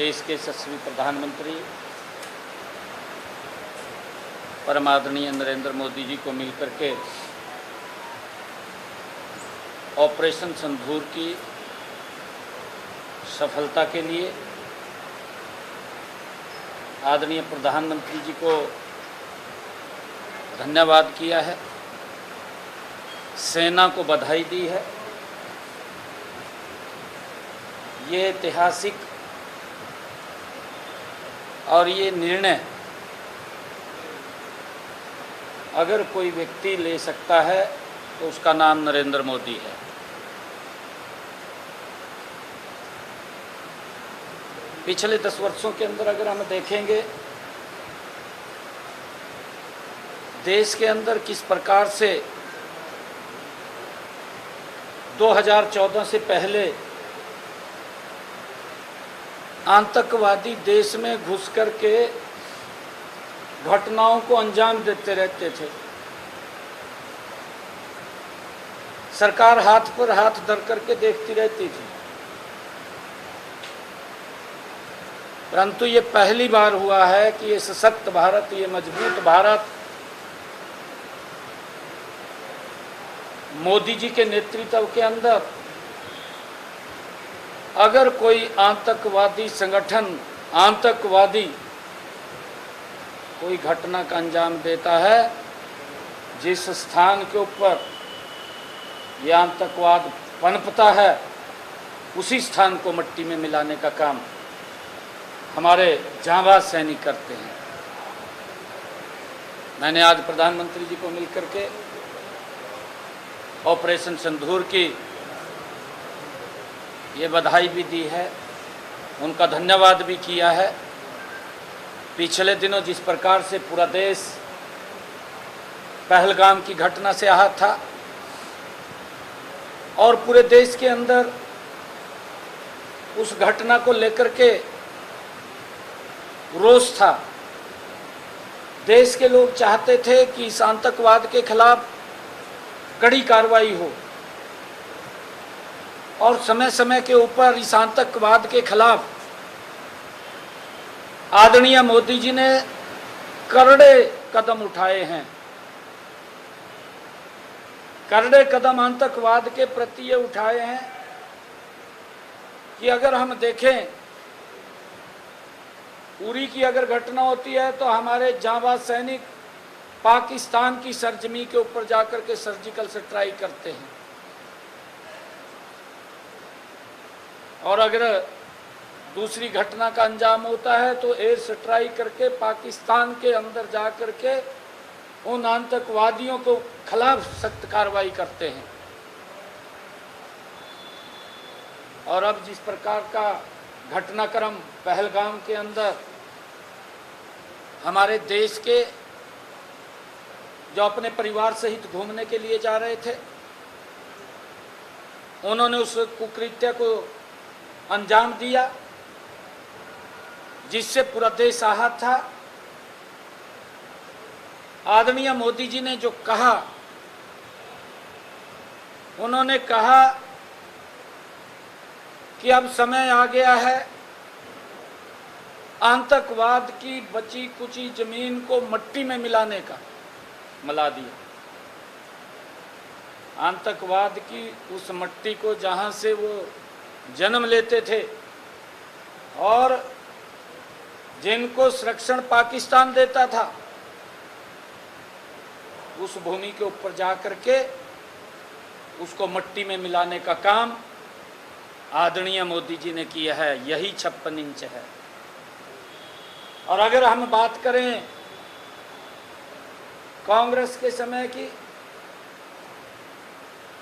देश के यशस्वी प्रधानमंत्री परम आदरणीय नरेंद्र मोदी जी को मिलकर के ऑपरेशन सिंदूर की सफलता के लिए आदरणीय प्रधानमंत्री जी को धन्यवाद किया है, सेना को बधाई दी है। ये ऐतिहासिक और ये निर्णय अगर कोई व्यक्ति ले सकता है तो उसका नाम नरेंद्र मोदी है। पिछले 10 वर्षों के अंदर अगर हम देखेंगे देश के अंदर किस प्रकार से 2014 से पहले आतंकवादी देश में घुस करके घटनाओं को अंजाम देते रहते थे, सरकार हाथ पर हाथ धर करके देखती रहती थी। परंतु ये पहली बार हुआ है कि ये सशक्त भारत, ये मजबूत भारत मोदी जी के नेतृत्व के अंदर अगर कोई आतंकवादी संगठन, आतंकवादी कोई घटना का अंजाम देता है, जिस स्थान के ऊपर यह आतंकवाद पनपता है उसी स्थान को मिट्टी में मिलाने का काम हमारे जांबाज सैनिक करते हैं। मैंने आज प्रधानमंत्री जी को मिलकर के ऑपरेशन सिंदूर की ये बधाई भी दी है, उनका धन्यवाद भी किया है। पिछले दिनों जिस प्रकार से पूरा देश पहलगाम की घटना से आहत था और पूरे देश के अंदर उस घटना को लेकर के रोष था, देश के लोग चाहते थे कि इस आतंकवाद के खिलाफ कड़ी कार्रवाई हो और समय समय के ऊपर इस आतंकवाद के खिलाफ आदरणीय मोदी जी ने करड़े कदम उठाए हैं। करड़े कदम आतंकवाद के प्रति ये उठाए हैं कि अगर हम देखें उरी की अगर घटना होती है तो हमारे जांबाज सैनिक पाकिस्तान की सरजमी के ऊपर जाकर के सर्जिकल स्ट्राइक करते हैं, और अगर दूसरी घटना का अंजाम होता है तो एयर स्ट्राइक करके पाकिस्तान के अंदर जाकर के उन आतंकवादियों को खिलाफ सख्त कार्रवाई करते हैं। और अब जिस प्रकार का घटनाक्रम पहलगाम के अंदर हमारे देश के जो अपने परिवार सहित घूमने के लिए जा रहे थे, उन्होंने उस कुकृत्य को अंजाम दिया जिससे पूरा देश आहत था। आदरणीय मोदी जी ने जो कहा, उन्होंने कहा कि अब समय आ गया है आतंकवाद की बची कुची जमीन को मिट्टी में मिलाने का। मिला दिया आतंकवाद की उस मिट्टी को जहां से वो जन्म लेते थे और जिनको संरक्षण पाकिस्तान देता था, उस भूमि के ऊपर जाकर के उसको मिट्टी में मिलाने का काम आदरणीय मोदी जी ने किया है। यही 56 इंच है। और अगर हम बात करें कांग्रेस के समय की,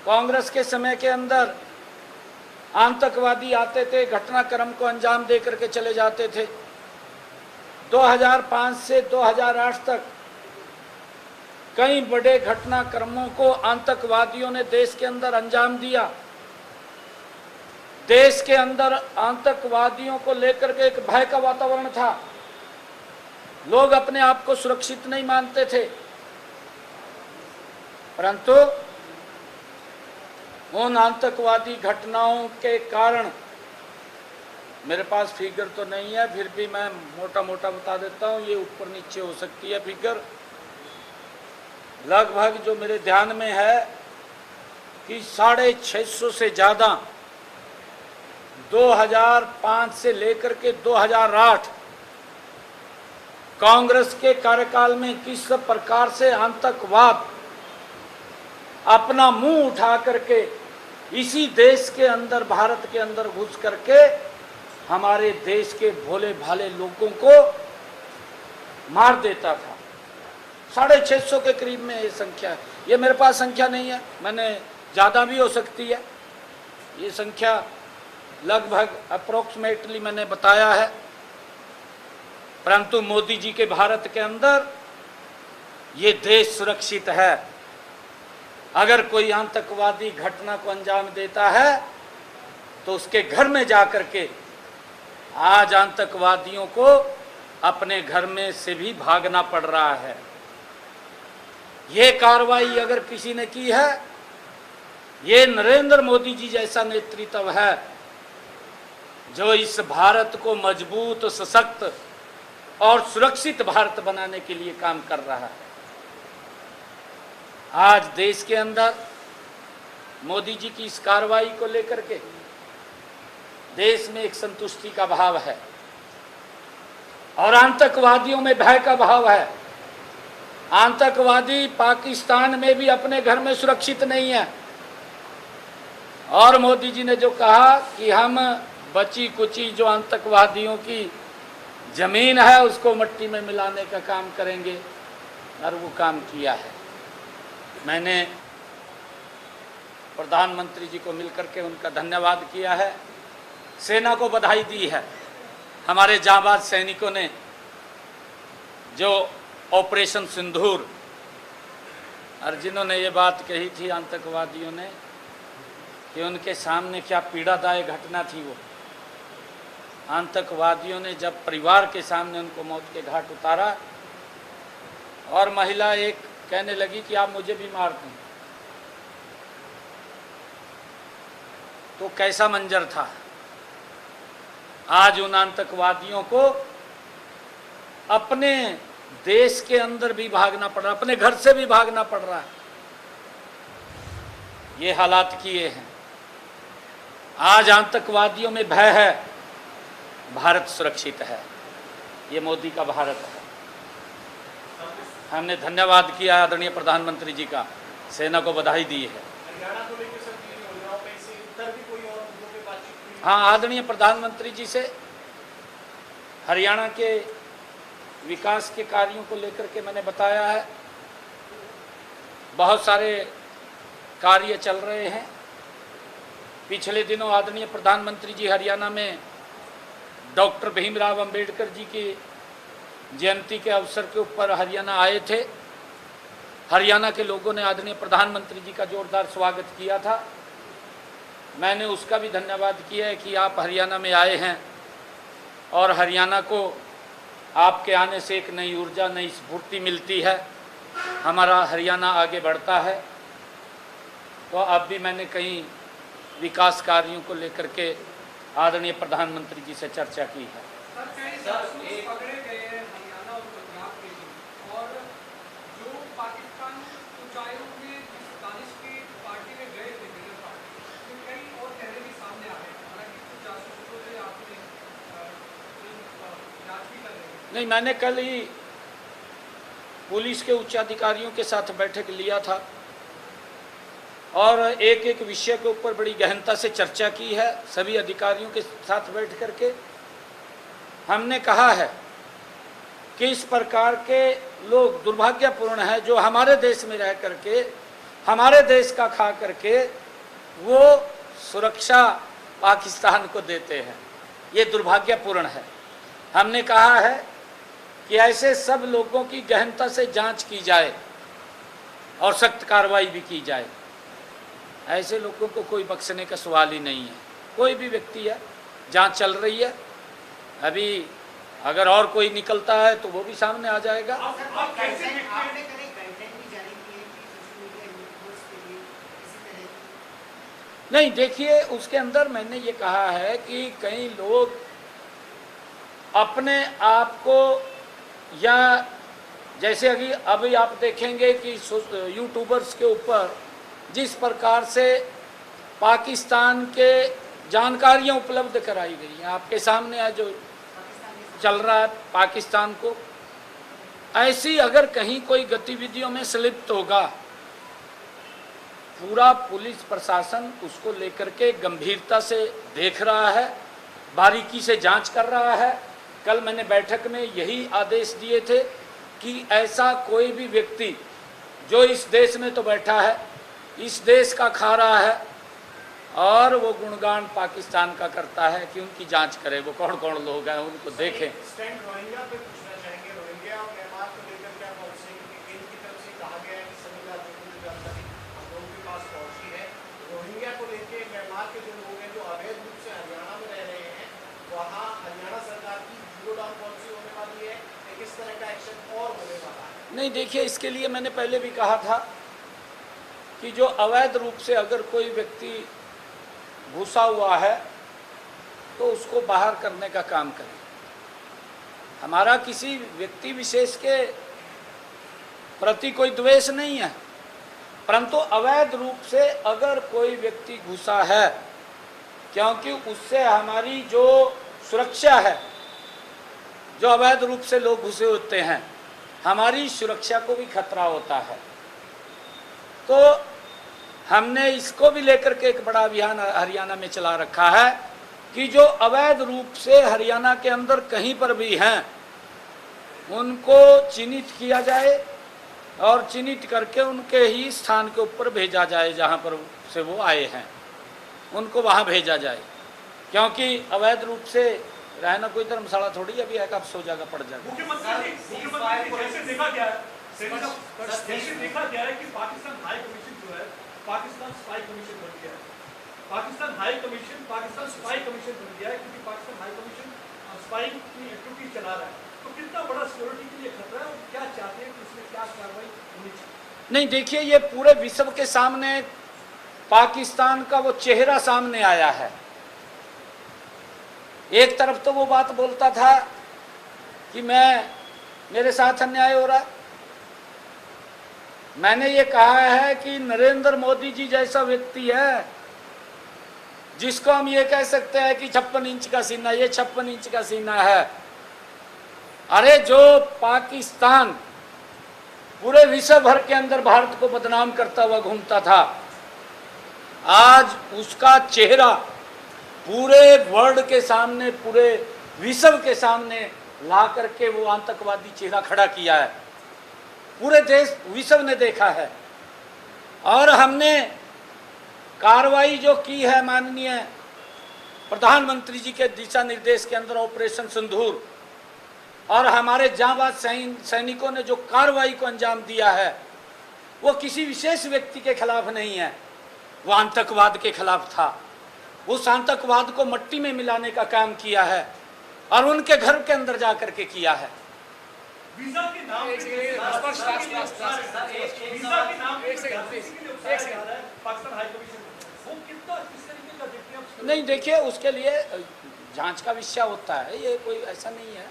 कांग्रेस के समय के अंदर आतंकवादी आते थे, घटनाक्रम को अंजाम दे करके चले जाते थे। 2005 से 2008 तक कई बड़े घटनाक्रमों को आतंकवादियों ने देश के अंदर अंजाम दिया। देश के अंदर आतंकवादियों को लेकर के एक भय का वातावरण था, लोग अपने आप को सुरक्षित नहीं मानते थे। परंतु उन आतंकवादी घटनाओं के कारण मेरे पास फिगर तो नहीं है, फिर भी मैं मोटा मोटा बता देता हूँ, ये ऊपर नीचे हो सकती है फिगर। लगभग जो मेरे ध्यान में है कि 650 से ज़्यादा 2005 से लेकर के 2008 कांग्रेस के कार्यकाल में किस प्रकार से आतंकवाद अपना मुंह उठा करके इसी देश के अंदर, भारत के अंदर घुस करके हमारे देश के भोले भाले लोगों को मार देता था। 650 के करीब में ये संख्या है। ये मेरे पास संख्या नहीं है, मैंने ज़्यादा भी हो सकती है, ये संख्या लगभग अप्रोक्सीमेटली मैंने बताया है। परंतु मोदी जी के भारत के अंदर ये देश सुरक्षित है। अगर कोई आतंकवादी घटना को अंजाम देता है तो उसके घर में जाकर के आज आतंकवादियों को अपने घर में से भी भागना पड़ रहा है। ये कार्रवाई अगर किसी ने की है, ये नरेंद्र मोदी जी जैसा नेतृत्व है जो इस भारत को मजबूत, सशक्त और सुरक्षित भारत बनाने के लिए काम कर रहा है। आज देश के अंदर मोदी जी की इस कार्रवाई को लेकर के देश में एक संतुष्टि का भाव है और आतंकवादियों में भय का भाव है। आतंकवादी पाकिस्तान में भी अपने घर में सुरक्षित नहीं है। और मोदी जी ने जो कहा कि हम बची कुची जो आतंकवादियों की जमीन है उसको मिट्टी में मिलाने का काम करेंगे, और वो काम किया है। मैंने प्रधानमंत्री जी को मिलकर के उनका धन्यवाद किया है, सेना को बधाई दी है। हमारे जांबाज सैनिकों ने जो ऑपरेशन सिंदूर, और जिन्होंने ये बात कही थी आतंकवादियों ने कि उनके सामने क्या पीड़ादायक घटना थी, वो आतंकवादियों ने जब परिवार के सामने उनको मौत के घाट उतारा और महिला एक कहने लगी कि आप मुझे भी मार दें, तो कैसा मंजर था। आज उन आतंकवादियों को अपने देश के अंदर भी भागना पड़ रहा, अपने घर से भी भागना पड़ रहा है। ये हालात किए हैं। आज आतंकवादियों में भय है, भारत सुरक्षित है। ये मोदी का भारत है। हमने धन्यवाद किया आदरणीय प्रधानमंत्री जी का, सेना को बधाई दी है। हाँ, आदरणीय प्रधानमंत्री जी से हरियाणा के विकास के कार्यों को लेकर के मैंने बताया है। बहुत सारे कार्य चल रहे हैं। पिछले दिनों आदरणीय प्रधानमंत्री जी हरियाणा में डॉक्टर भीमराव अंबेडकर जी की जयंती के अवसर के ऊपर हरियाणा आए थे। हरियाणा के लोगों ने आदरणीय प्रधानमंत्री जी का जोरदार स्वागत किया था। मैंने उसका भी धन्यवाद किया है कि आप हरियाणा में आए हैं और हरियाणा को आपके आने से एक नई ऊर्जा, नई स्फूर्ति मिलती है, हमारा हरियाणा आगे बढ़ता है। तो अब भी मैंने कई विकास कार्यों को लेकर के आदरणीय प्रधानमंत्री जी से चर्चा की है। नहीं, मैंने कल ही पुलिस के उच्च अधिकारियों के साथ बैठक लिया था और एक एक विषय के ऊपर बड़ी गहनता से चर्चा की है। सभी अधिकारियों के साथ बैठ करके हमने कहा है कि इस प्रकार के लोग दुर्भाग्यपूर्ण है जो हमारे देश में रह करके, हमारे देश का खा करके वो सुरक्षा पाकिस्तान को देते हैं। ये दुर्भाग्यपूर्ण है। हमने कहा है कि ऐसे सब लोगों की गहनता से जांच की जाए और सख्त कार्रवाई भी की जाए। ऐसे लोगों को कोई बख्शने का सवाल ही नहीं है। कोई भी व्यक्ति है, जांच चल रही है, अभी अगर और कोई निकलता है तो वो भी सामने आ जाएगा। नहीं, देखिए, उसके अंदर मैंने ये कहा है कि कई लोग अपने आप को, या जैसे अभी आप देखेंगे कि यूट्यूबर्स के ऊपर जिस प्रकार से पाकिस्तान के जानकारियां उपलब्ध कराई गई हैं, आपके सामने है जो चल रहा है पाकिस्तान को, ऐसी अगर कहीं कोई गतिविधियों में संलिप्त होगा, पूरा पुलिस प्रशासन उसको लेकर के गंभीरता से देख रहा है, बारीकी से जांच कर रहा है। कल मैंने बैठक में यही आदेश दिए थे कि ऐसा कोई भी व्यक्ति जो इस देश में तो बैठा है, इस देश का खा रहा है और वो गुणगान पाकिस्तान का करता है, कि उनकी जांच करें, वो कौन कौन लोग हैं उनको देखें। नहीं, देखिए, इसके लिए मैंने पहले भी कहा था कि जो अवैध रूप से अगर कोई व्यक्ति घुसा हुआ है तो उसको बाहर करने का काम करें। हमारा किसी व्यक्ति विशेष के प्रति कोई द्वेष नहीं है, परंतु अवैध रूप से अगर कोई व्यक्ति घुसा है, क्योंकि उससे हमारी जो सुरक्षा है, जो अवैध रूप से लोग घुसे होते हैं, हमारी सुरक्षा को भी खतरा होता है। तो हमने इसको भी लेकर के एक बड़ा अभियान हरियाणा में चला रखा है कि जो अवैध रूप से हरियाणा के अंदर कहीं पर भी हैं, उनको चिन्हित किया जाए और चिन्हित करके उनके ही स्थान के ऊपर भेजा जाए, जहां पर से वो आए हैं उनको वहां भेजा जाए। क्योंकि अवैध रूप से रहना कोई धर्मशाला थोड़ी अभी है, कब सो जाएगा पड़ जाएगा। जैसे देखा गया है कि पाकिस्तान हाई कमीशन जो है, पाकिस्तान स्पाई कमीशन बन गया है। Pakistan high commission Pakistan spy commission बन गया है, क्योंकि पाकिस्तान हाई कमीशन स्पाई की एक्टिविटी चला रहा है। तो कितना बड़ा सिक्योरिटी के लिए खतरा है, और क्या चाहते हैं कि उसमें क्या कार्रवाई होनी चाहिए? नहीं, देखिए, ये पूरे विश्व के सामने पाकिस्तान का वो चेहरा सामने आया है। एक तरफ तो वो बात बोलता था कि मेरे साथ अन्याय हो रहा है। मैंने ये कहा है कि नरेंद्र मोदी जी जैसा व्यक्ति है जिसको हम ये कह सकते हैं कि 56 इंच का सीना, ये 56 इंच का सीना है। अरे, जो पाकिस्तान पूरे विश्व भर के अंदर भारत को बदनाम करता हुआ घूमता था, आज उसका चेहरा पूरे वर्ल्ड के सामने, पूरे विश्व के सामने ला करके वो आतंकवादी चेहरा खड़ा किया है। पूरे देश विश्व ने देखा है। और हमने कार्रवाई जो की है माननीय प्रधानमंत्री जी के दिशा निर्देश के अंदर, ऑपरेशन सिंदूर, और हमारे जांबाज सैनिकों ने जो कार्रवाई को अंजाम दिया है, वो किसी विशेष व्यक्ति के खिलाफ नहीं है, वो आतंकवाद के खिलाफ था। उस आतंकवाद को मट्टी में मिलाने का काम किया है और उनके घर के अंदर जाकर के किया है। वीजा के नाम पे पाकिस्तान हाई कमीशन वो कितना किस तरीके का देखते हैं? नहीं, देखिए, उसके लिए जांच का विषय होता है, ये कोई ऐसा नहीं है।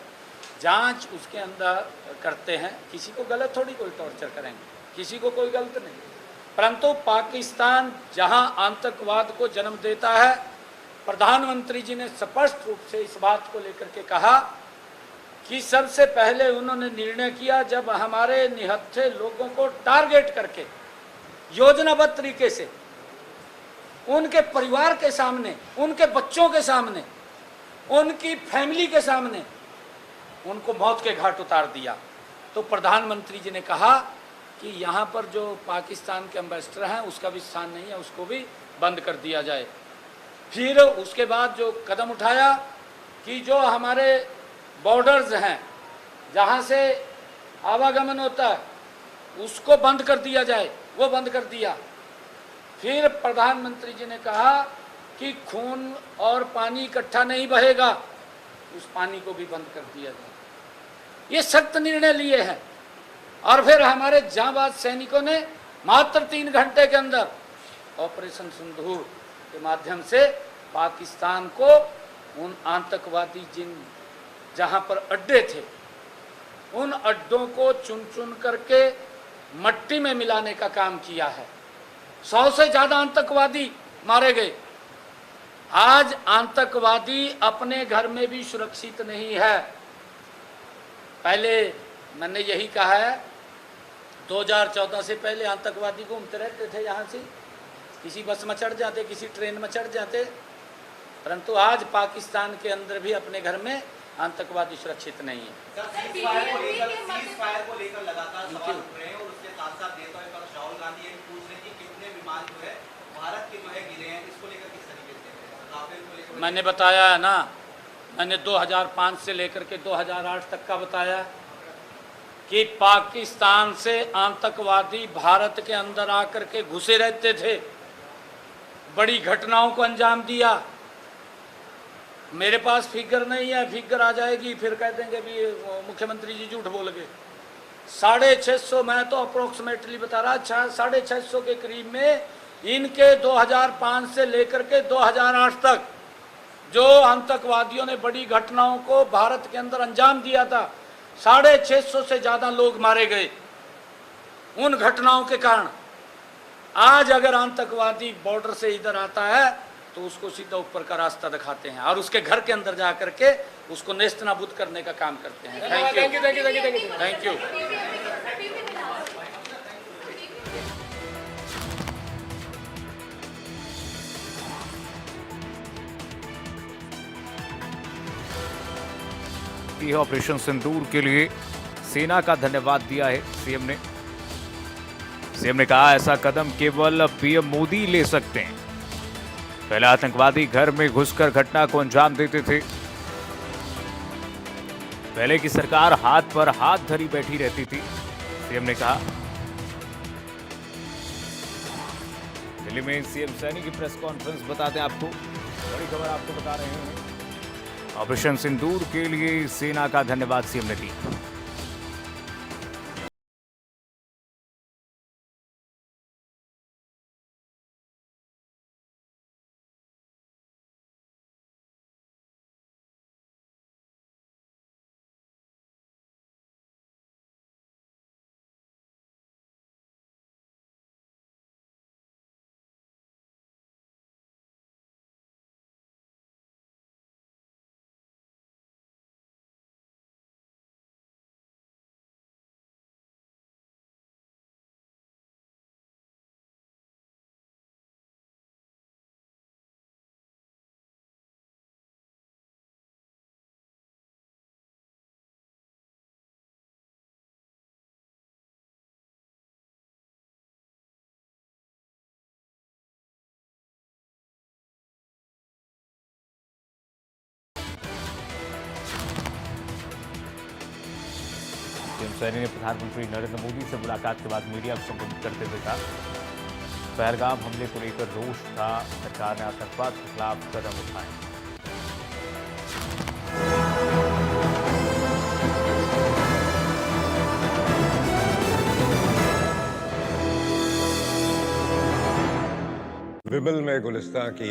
जांच उसके अंदर करते हैं, किसी को गलत थोड़ी कोई टॉर्चर करेंगे, किसी को कोई गलत नहीं। परंतु पाकिस्तान जहां आतंकवाद को जन्म देता है, प्रधानमंत्री जी ने स्पष्ट रूप से इस बात को लेकर के कहा कि सबसे पहले उन्होंने निर्णय किया, जब हमारे निहत्थे लोगों को टारगेट करके योजनाबद्ध तरीके से उनके परिवार के सामने, उनके बच्चों के सामने, उनकी फैमिली के सामने उनको मौत के घाट उतार दिया, तो प्रधानमंत्री जी ने कहा कि यहाँ पर जो पाकिस्तान के एम्बेसडर हैं उसका भी स्थान नहीं है, उसको भी बंद कर दिया जाए। फिर उसके बाद जो कदम उठाया कि जो हमारे बॉर्डर्स हैं, जहाँ से आवागमन होता है, उसको बंद कर दिया जाए, वो बंद कर दिया। फिर प्रधानमंत्री जी ने कहा कि खून और पानी इकट्ठा नहीं बहेगा, उस पानी को भी बंद कर दिया जाए। ये सख्त निर्णय लिए हैं। और फिर हमारे जांबाज सैनिकों ने मात्र 3 घंटे के अंदर ऑपरेशन सिंदूर के माध्यम से पाकिस्तान को, उन आतंकवादी जिन जहां पर अड्डे थे, उन अड्डों को चुन चुन करके मट्टी में मिलाने का काम किया है। 100 से ज्यादा आतंकवादी मारे गए। आज आतंकवादी अपने घर में भी सुरक्षित नहीं है। पहले मैंने यही कहा है, 2014 से पहले आतंकवादी घूमते रहते थे यहाँ से, किसी बस में चढ़ जाते, किसी ट्रेन में चढ़ जाते, परंतु आज पाकिस्तान के अंदर भी अपने घर में आतंकवादी सुरक्षित नहीं है। सीज़फायर को लेकर लगातार सवाल उठ रहे हैं और उसके साथ साथ नेता विपक्ष राहुल गांधी ये भी पूछ रहे हैं कि कितने विमान जो है भारत के जो है गिरे हैं, इसको लेकर किस तरीके से राफेल को लेकर मैंने बताया है ना, मैंने 2005 से लेकर के 2008 तक का बताया कि पाकिस्तान से आतंकवादी भारत के अंदर आकर के घुसे रहते थे, बड़ी घटनाओं को अंजाम दिया। मेरे पास फिगर नहीं है, फिगर आ जाएगी फिर कह देंगे भी मुख्यमंत्री जी झूठ बोल गए। 650, मैं तो अप्रोक्सीमेटली बता रहा, 650 के करीब में इनके 2005 से लेकर के 2008 तक जो आतंकवादियों ने बड़ी घटनाओं को भारत के अंदर अंजाम दिया था, 650 से ज़्यादा लोग मारे गए उन घटनाओं के कारण। आज अगर आतंकवादी बॉर्डर से इधर आता है तो उसको सीधा ऊपर का रास्ता दिखाते हैं और उसके घर के अंदर जा करके उसको नेस्त नाबूद करने का काम करते हैं। Thank you, thank you, thank you. Operation Sindoor के लिए सेना का धन्यवाद दिया है सीएम ने। सीएम ने कहा ऐसा कदम केवल पीएम मोदी ले सकते हैं। पहले आतंकवादी घर में घुसकर घटना को अंजाम देते थे। पहले की सरकार हाथ पर हाथ धरी बैठी रहती थी, सीएम ने कहा। दिल्ली में सीएम सैनी की प्रेस कॉन्फ्रेंस बताते हैं आपको, बड़ी खबर आपको बता रहे हैं। ऑपरेशन सिंदूर के लिए सेना का धन्यवाद सीएम ने दी। सीएम सैनी ने प्रधानमंत्री नरेंद्र मोदी से मुलाकात के बाद मीडिया को संबोधित करते हुए कहा, पहलगाम हमले को लेकर रोष था, सरकार ने आतंकवाद के खिलाफ कदम उठाए। विमल में गुलिस्तां की